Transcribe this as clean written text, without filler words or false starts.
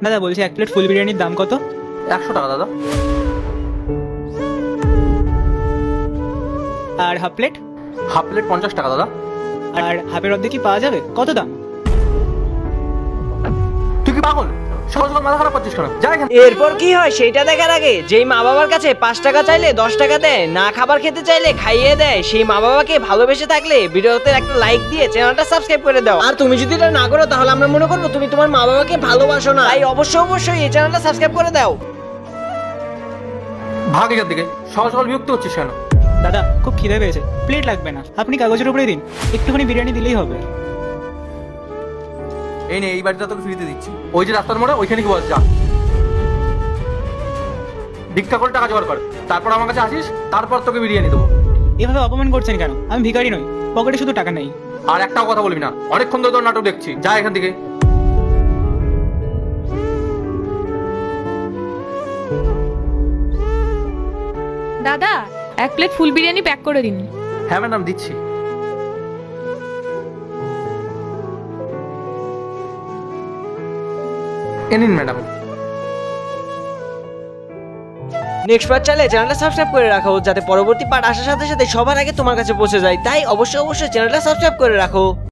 দাদা বলছি 1 plate full বিরিয়ানির দাম কত? 100 টাকা দাদা। আর হাফ প্লেট? হাফ প্লেট 50 টাকা দাদা। আর হাফের অর্ধেক কি পাওয়া যাবে? কত দাম? তুই কি পাগল? সকাল সকাল মাথা খারাপ করছিস কেন? যা এখান থেকে। এরপর কি হয় সেটা দেখার আগে যেই মা বাবার কাছে 5 টাকা চাইলে 10 টাকা দেয়, না খাবার খেতে চাইলে খাইয়ে দেয়, সেই মা বাবাকে ভালোবেসে থাকলে ভিডিওতে একটা লাইক দিয়ে চ্যানেলটা সাবস্ক্রাইব করে দাও। আর তুমি যদি এটা না করো তাহলে আমরা মনে করবো তুমি তোমার মা বাবাকে ভালোবাসো না। তাই অবশ্যই এই চ্যানেলটা সাবস্ক্রাইব করে দাও। ভাগ এখান থেকে। সকাল সকাল বিরক্ত হচ্ছিস কেন? দাদা খুব খিদে পেয়েছে, প্লেট লাগবে না, আপনি কাগজের উপরে দিন, একটুখানি বিরিয়ানি দিলেই হবে। এই নে, এই বাড়িটা তোকে ফ্রিতে দিচ্ছি। ওই যে রাস্তার মোড়ে ওইখানে কি বস, যা ভিক্ষা করে টাকা জোগাড় কর, তারপর আমার কাছে আসিস, তারপর তোকে বিরিয়ানি দেবো। এভাবে অপমান করছেন কেন? আমি ভিখারি নই, পকেটে শুধু টাকা নেই। আর একটাও কথা বলবি না, অনেকক্ষণ ধরে তোর নাটক দেখছি। যা এখান থেকে। দাদা 1 প্লেট ফুল বিরিয়ানি প্যাক করে দিন। হ্যাঁ ম্যাডাম, দিচ্ছি। এ নিন ম্যাডাম। নেক্সট পার্ট চাইলে চ্যানেলটা সাবস্ক্রাইব করে রাখো, যাতে পরবর্তী পার্ট আসার সাথে সাথে সবার আগে তোমার কাছে পৌঁছে যায়। তাই অবশ্যই চ্যানেলটা সাবস্ক্রাইব করে রাখো।